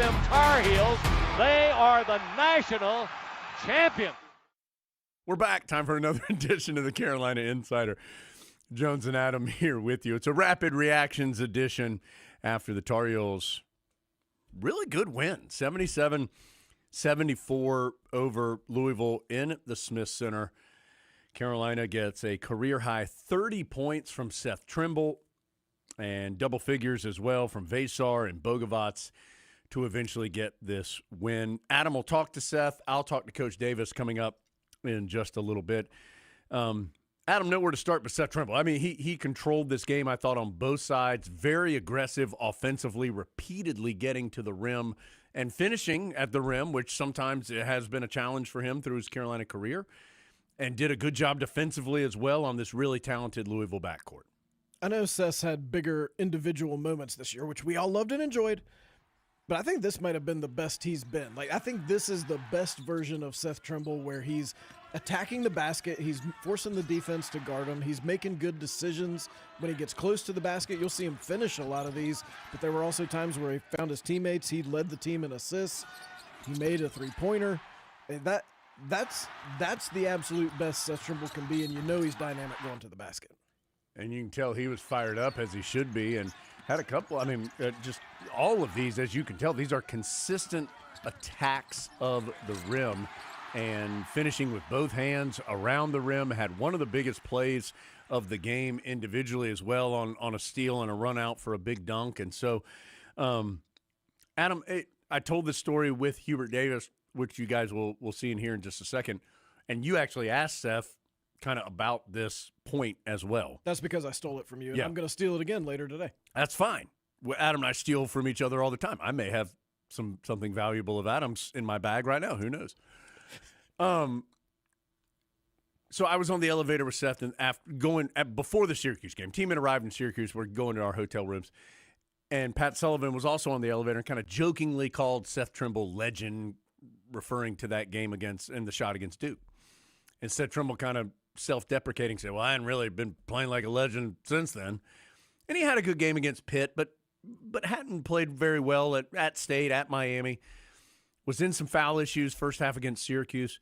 them Tar Heels. They are the national champions. We're back. Time for another edition of the Carolina Insider. Jones and Adam here with you. It's a rapid reactions edition after the Tar Heels' really good win, 77-74 over Louisville in the Smith Center. Carolina gets a career-high 30 points from Seth Trimble and double figures as well from Vasar and Bogovac to eventually get this win. Adam will talk to Seth. I'll talk to Coach Davis coming up in just a little bit. Adam, nowhere to start but Seth Trimble. I mean, he controlled this game, I thought, on both sides. Very aggressive offensively, repeatedly getting to the rim and finishing at the rim, which sometimes it has been a challenge for him through his Carolina career, and did a good job defensively as well on this really talented Louisville backcourt. I know Seth's had bigger individual moments this year, which we all loved and enjoyed, but I think this might have been the best he's been. Like, I think this is the best version of Seth Trimble where he's attacking the basket, he's forcing the defense to guard him, he's making good decisions. When he gets close to the basket, you'll see him finish a lot of these, but there were also times where he found his teammates, he led the team in assists, he made a three-pointer. And that's the absolute best Seth Trimble can be, and you know he's dynamic going to the basket. And you can tell he was fired up, as he should be, and had a couple. I mean, just all of these, as you can tell, these are consistent attacks of the rim and finishing with both hands around the rim. Had one of the biggest plays of the game individually as well on a steal and a run out for a big dunk. And so, Adam, I told this story with Hubert Davis, which you guys will see and hear in just a second, and you actually asked Seth kind of about this point as well. That's because I stole it from you, and yeah. I'm going to steal it again later today. That's fine. Adam and I steal from each other all the time. I may have something valuable of Adam's in my bag right now. Who knows? So I was on the elevator with Seth, and before the Syracuse game, team had arrived in Syracuse. We're going to our hotel rooms, and Pat Sullivan was also on the elevator and kind of jokingly called Seth Trimble legend, referring to that game and the shot against Duke. And Seth Trimble kind of self-deprecating said, well, I hadn't really been playing like a legend since then. And he had a good game against Pitt, but hadn't played very well at State, at Miami. Was in some foul issues first half against Syracuse.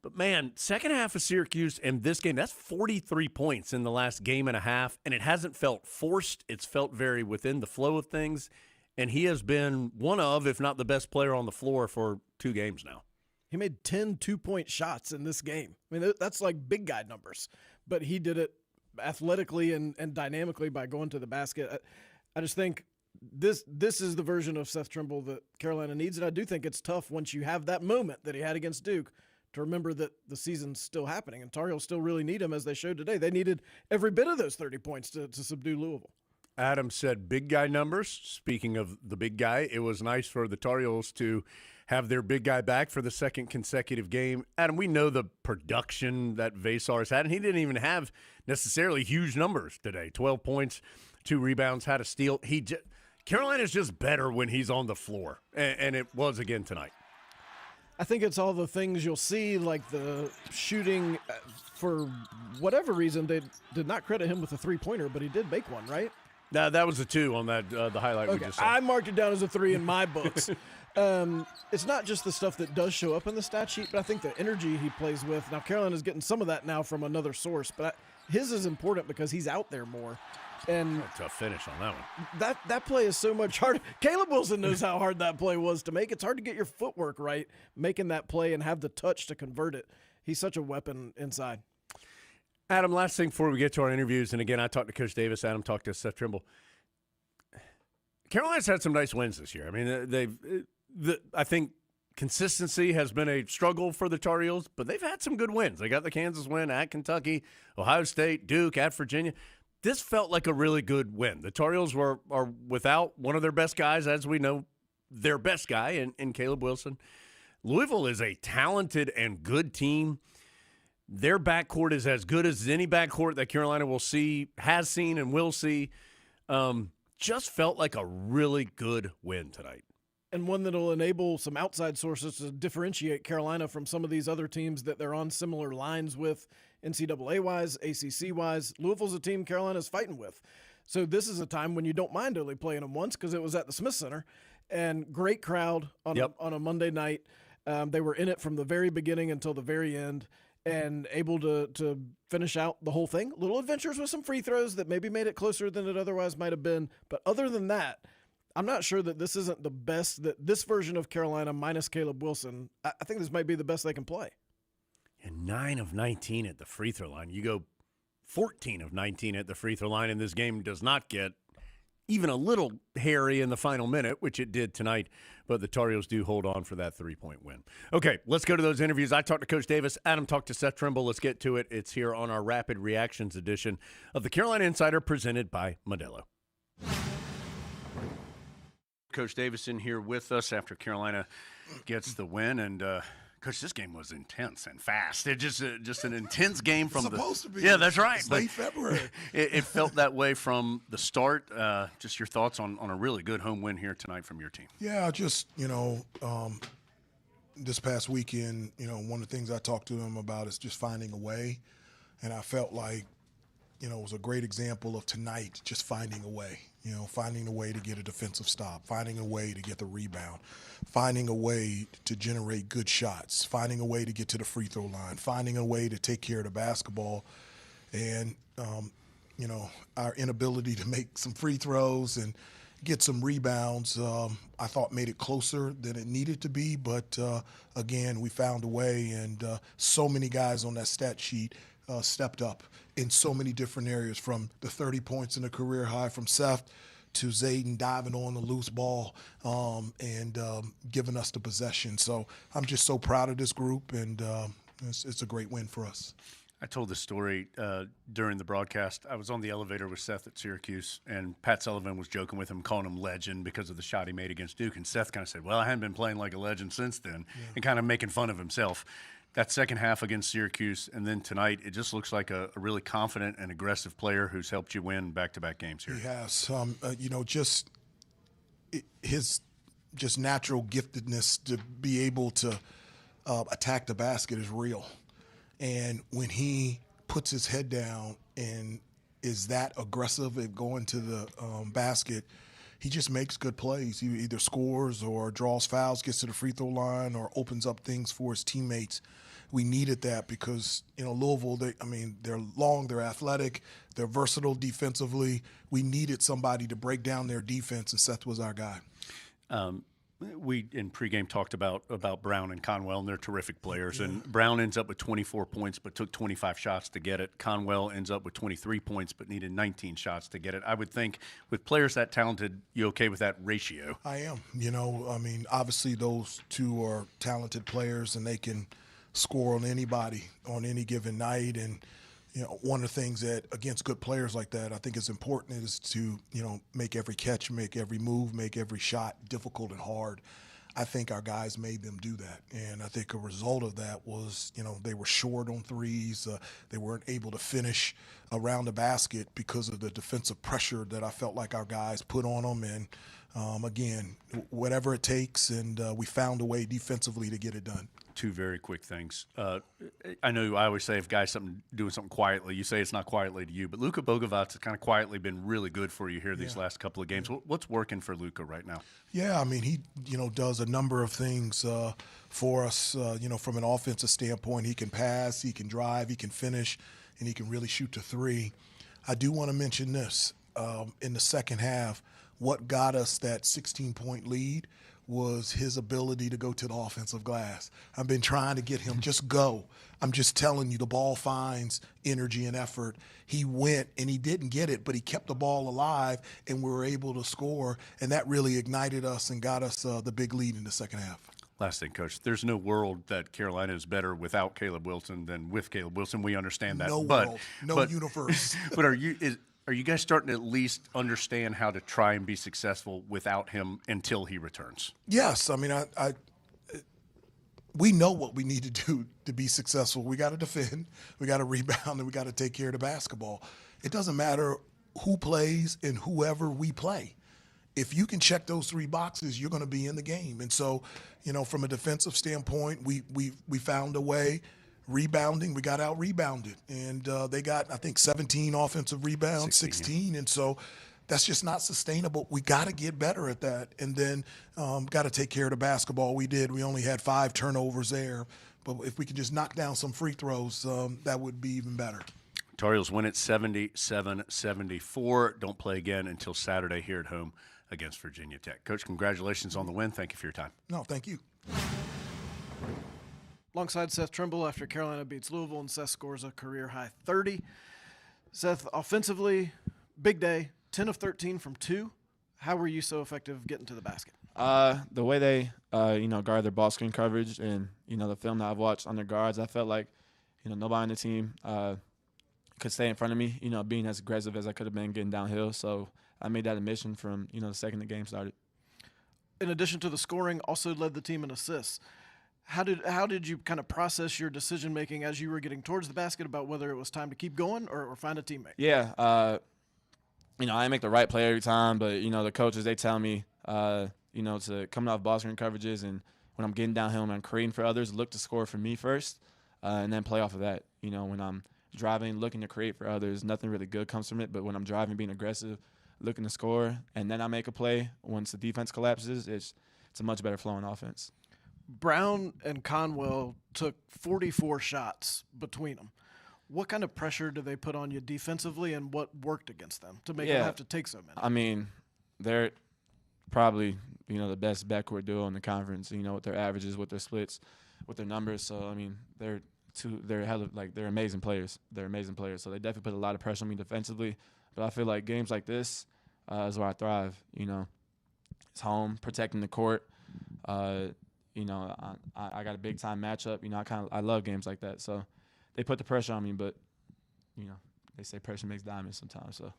But, man, second half of Syracuse and this game, that's 43 points in the last game and a half, and it hasn't felt forced. It's felt very within the flow of things. And he has been one of, if not the best player on the floor for 2 games now. He made 10 two-point shots in this game. I mean, that's like big guy numbers. But he did it athletically and dynamically by going to the basket. I just think this is the version of Seth Trimble that Carolina needs, and I do think it's tough once you have that moment that he had against Duke to remember that the season's still happening, and Tar Heels still really need him as they showed today. They needed every bit of those 30 points to subdue Louisville. Adam said big guy numbers. Speaking of the big guy, it was nice for the Tar Heels to have their big guy back for the second consecutive game. Adam, we know the production that Vasar has had, and he didn't even have necessarily huge numbers today. 12 points, 2 rebounds, had a steal. Carolina's just better when he's on the floor, and it was again tonight. I think it's all the things you'll see, like the shooting. For whatever reason, they did not credit him with a three-pointer, but he did make one, right? That was a 2 on that the highlight we just saw. I marked it down as a 3 in my books. It's not just the stuff that does show up in the stat sheet, but I think the energy he plays with. Now, Carolina's getting some of that now from another source, but his is important because he's out there more. And tough finish on that one. That play is so much harder. Caleb Wilson knows how hard that play was to make. It's hard to get your footwork right, making that play and have the touch to convert it. He's such a weapon inside. Adam, last thing before we get to our interviews, and again, I talked to Coach Davis, Adam talked to Seth Trimble. Carolina's had some nice wins this year. I mean, I think consistency has been a struggle for the Tar Heels, but they've had some good wins. They got the Kansas win at Kentucky, Ohio State, Duke, at Virginia. This felt like a really good win. The Tar Heels are without one of their best guys, as we know, their best guy in Caleb Wilson. Louisville is a talented and good team. Their backcourt is as good as any backcourt that Carolina has seen and will see. Just felt like a really good win tonight. And one that will enable some outside sources to differentiate Carolina from some of these other teams that they're on similar lines with, NCAA-wise, ACC-wise. Louisville's a team Carolina's fighting with. So this is a time when you don't mind only playing them once because it was at the Smith Center. and great crowd on a Monday night. They were in it from the very beginning until the very end, and able to finish out the whole thing. Little adventures with some free throws that maybe made it closer than it otherwise might have been. But other than that, I'm not sure that this isn't the best, that this version of Carolina minus Caleb Wilson, I think this might be the best they can play. And 9 of 19 at the free throw line. You go 14 of 19 at the free throw line, and this game does not get even a little hairy in the final minute, which it did tonight, but the Tar Heels do hold on for that 3-point win. Okay, let's go to those interviews. I talked to Coach Davis. Adam talked to Seth Trimble. Let's get to it. It's here on our Rapid Reactions edition of the Carolina Insider presented by Modelo. Coach Davison here with us after Carolina gets the win, and Coach, this game was intense and fast. It's just an intense game from supposed to be. Yeah, that's right. It's late February. It felt that way from the start. Just your thoughts on a really good home win here tonight from your team. Yeah, just, this past weekend, one of the things I talked to them about is just finding a way. And I felt like, it was a great example of tonight, just finding a way. Finding a way to get a defensive stop, finding a way to get the rebound, finding a way to generate good shots, finding a way to get to the free throw line, finding a way to take care of the basketball. And, our inability to make some free throws and get some rebounds, I thought made it closer than it needed to be. But, again, we found a way, and so many guys on that stat sheet stepped up in so many different areas, from the 30 points in a career high from Seth to Zayden diving on the loose ball and giving us the possession. So I'm just so proud of this group, and it's a great win for us. I told this story during the broadcast. I was on the elevator with Seth at Syracuse, and Pat Sullivan was joking with him, calling him legend because of the shot he made against Duke. And Seth kind of said, well, I haven't been playing like a legend since then, and kind of making fun of himself. That second half against Syracuse, and then tonight, it just looks like a really confident and aggressive player who's helped you win back-to-back games here. He has. His just natural giftedness to be able to attack the basket is real. And when he puts his head down and is that aggressive at going to the basket, he just makes good plays. He either scores or draws fouls, gets to the free throw line, or opens up things for his teammates. We needed that because, Louisville, they're long, they're athletic, they're versatile defensively. We needed somebody to break down their defense, and Seth was our guy. We, in pregame, talked about Brown and Conwell, and they're terrific players. Yeah. And Brown ends up with 24 points but took 25 shots to get it. Conwell ends up with 23 points but needed 19 shots to get it. I would think with players that talented, you okay with that ratio? I am. Obviously those two are talented players, and they can score on anybody on any given night. And, one of the things that against good players like that I think is important is to, make every catch, make every move, make every shot difficult and hard. I think our guys made them do that. And I think a result of that was, they were short on threes. They weren't able to finish around the basket because of the defensive pressure that I felt like our guys put on them. And, again, whatever it takes, and we found a way defensively to get it done. Two very quick things. I know I always say if guys doing something quietly, you say it's not quietly to you, but Luka Bogovac has kind of quietly been really good for you here these last couple of games. What's working for Luka right now? Yeah, he does a number of things for us. From an offensive standpoint, he can pass, he can drive, he can finish, and he can really shoot the three. I do want to mention this. In the second half, what got us that 16-point lead was his ability to go to the offensive glass. I've been trying to get him, just go. I'm just telling you, the ball finds energy and effort. He went, and he didn't get it, but he kept the ball alive, and we were able to score, and that really ignited us and got us the big lead in the second half. Last thing, Coach, there's no world that Carolina is better without Caleb Wilson than with Caleb Wilson. We understand that. No world, no universe. But are you guys starting to at least understand how to try and be successful without him until he returns? Yes. We know what we need to do to be successful. We got to defend, we got to rebound, and we got to take care of the basketball. It doesn't matter who plays and whoever we play. If you can check those three boxes, you're going to be in the game. And so, from a defensive standpoint, we found a way. Rebounding, we got out-rebounded. And they got, I think, 17 offensive rebounds, 16. And so That's just not sustainable. We got to get better at that. And then got to take care of the basketball. We did. We only had 5 turnovers there. But if we could just knock down some free throws, that would be even better. Tar Heels win it 77-74. Don't play again until Saturday here at home against Virginia Tech. Coach, congratulations on the win. Thank you for your time. No, thank you. Alongside Seth Trimble after Carolina beats Louisville, and Seth scores a career-high 30. Seth, offensively, big day, 10 of 13 from 2. How were you so effective getting to the basket? The way they, guard their ball screen coverage and, the film that I've watched on their guards, I felt like, nobody on the team could stay in front of me, being as aggressive as I could have been getting downhill. So I made that a mission from, the second the game started. In addition to the scoring, also led the team in assists. How did you kind of process your decision-making as you were getting towards the basket about whether it was time to keep going or find a teammate? Yeah, I make the right play every time, but, the coaches, they tell me, to coming off ball screen coverages and when I'm getting downhill and I'm creating for others, look to score for me first and then play off of that. When I'm driving, looking to create for others, nothing really good comes from it, but when I'm driving, being aggressive, looking to score, and then I make a play once the defense collapses, it's a much better flowing offense. Brown and Conwell took 44 shots between them. What kind of pressure do they put on you defensively, and what worked against them to make them have to take so many? I mean, they're probably, the best backcourt duo in the conference, with their averages, with their splits, with their numbers. So, I mean, they're amazing players. They're amazing players. So they definitely put a lot of pressure on me defensively. But I feel like games like this is where I thrive. It's home, protecting the court. I got a big time matchup. I love games like that. So they put the pressure on me, but they say pressure makes diamonds sometimes. So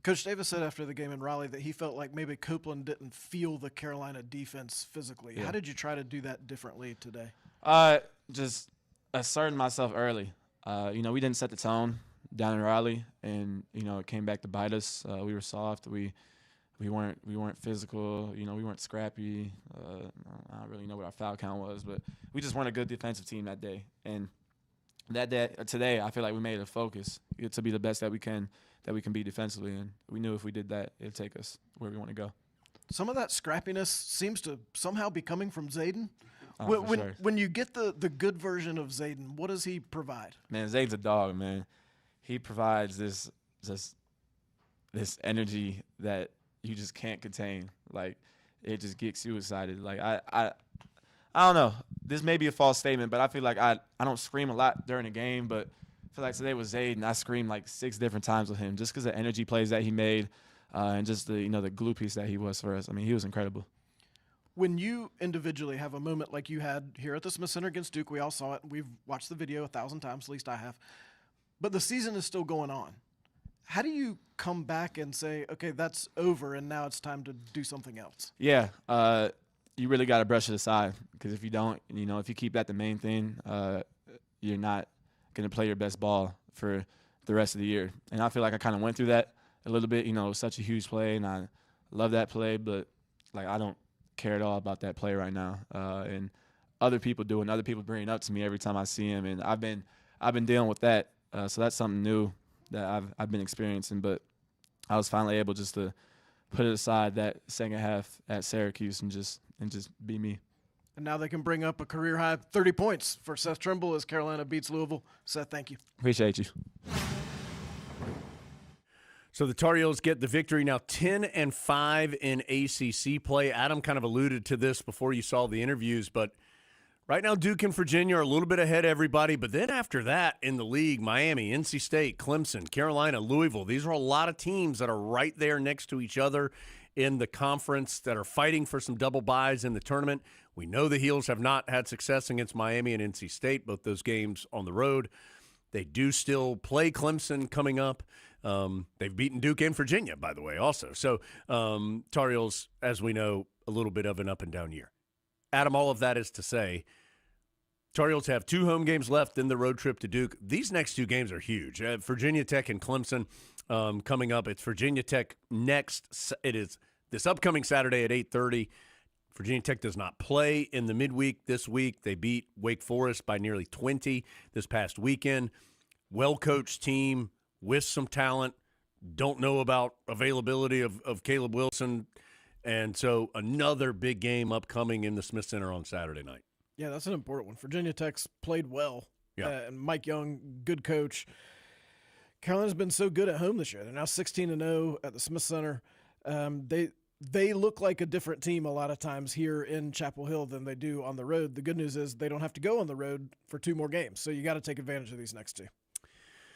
Coach Davis said after the game in Raleigh that he felt like maybe Copeland didn't feel the Carolina defense physically. Yeah. How did you try to do that differently today? Just asserting myself early. We didn't set the tone down in Raleigh, and it came back to bite us. We were soft. We weren't physical. We weren't scrappy. I don't really know what our foul count was, but we just weren't a good defensive team that day. And today, I feel like we made it a focus to be the best that we can be defensively. And we knew if we did that, it'd take us where we want to go. Some of that scrappiness seems to somehow be coming from Zayden. Sure. When you get the good version of Zayden, what does he provide? Man, Zayden's a dog, man. He provides this energy that you just can't contain. Like, it just gets you excited. Like, I don't know. This may be a false statement, but I feel like I don't scream a lot during a game, but I feel like today with Zayden, I screamed like 6 different times with him just because of the energy plays that he made and just the the glue piece that he was for us. I mean, he was incredible. When you individually have a moment like you had here at the Smith Center against Duke, we all saw it. We've watched the video 1,000 times, at least I have. But the season is still going on. How do you come back and say, okay, that's over, and now it's time to do something else? Yeah, you really got to brush it aside because if you don't, if you keep that the main thing, you're not going to play your best ball for the rest of the year. And I feel like I kind of went through that a little bit. It was such a huge play, and I love that play, but I don't care at all about that play right now. And other people do, and other people bring it up to me every time I see him, and I've been dealing with that. So that's something new that I've been experiencing. But I was finally able just to put it aside that second half at Syracuse and just be me. And now they can bring up a career-high 30 points for Seth Trimble as Carolina beats Louisville. Seth, thank you. Appreciate you. So the Tar Heels get the victory now 10-5 in ACC play. Adam kind of alluded to this before you saw the interviews, but right now Duke and Virginia are a little bit ahead of everybody. But then after that in the league, Miami, NC State, Clemson, Carolina, Louisville, these are a lot of teams that are right there next to each other in the conference that are fighting for some double byes in the tournament. We know the Heels have not had success against Miami and NC State, both those games on the road. They do still play Clemson coming up. They've beaten Duke and Virginia, by the way, also. So Tar Heels, as we know, a little bit of an up-and-down year. Adam, all of that is to say, Tar Heels have 2 home games left in the road trip to Duke. These next 2 games are huge. Virginia Tech and Clemson coming up. It's Virginia Tech next. It is this upcoming Saturday at 8:30. Virginia Tech does not play in the midweek this week. They beat Wake Forest by nearly 20 this past weekend. Well-coached team with some talent. don't know about availability of Caleb Wilson. And so another big game upcoming in the Smith Center on Saturday night. Yeah, that's an important one. Virginia Tech's played well. Yeah. And Mike Young, good coach. Carolina's been so good at home this year. They're now 16-0 at the Smith Center. They look like a different team a lot of times here in Chapel Hill than they do on the road. The good news is they don't have to go on the road for 2 more games, so you got to take advantage of these next 2.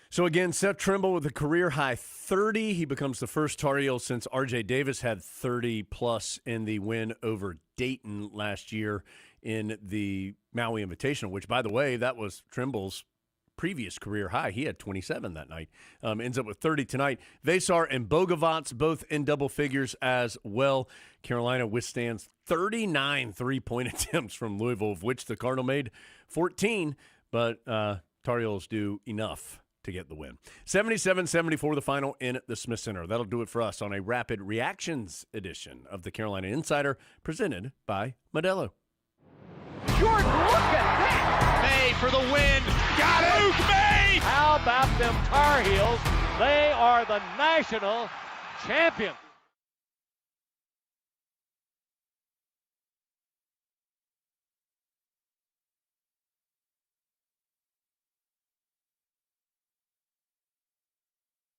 So again, Seth Trimble with a career-high 30. He becomes the first Tar Heel since R.J. Davis had 30-plus in the win over Dayton last year in the Maui Invitational, which, by the way, that was Trimble's previous career high. He had 27 that night. Ends up with 30 tonight. Vesar and Bogovats both in double figures as well. Carolina withstands 39 3-point attempts from Louisville, of which the Cardinal made 14, but Tar Heels do enough to get the win. 77-74 the final in the Smith Center. That'll do it for us on a Rapid Reactions edition of the Carolina Insider presented by Modelo. Jordan, look at that! May for the win. Got it! Luke May! How about them Tar Heels? They are the national champions.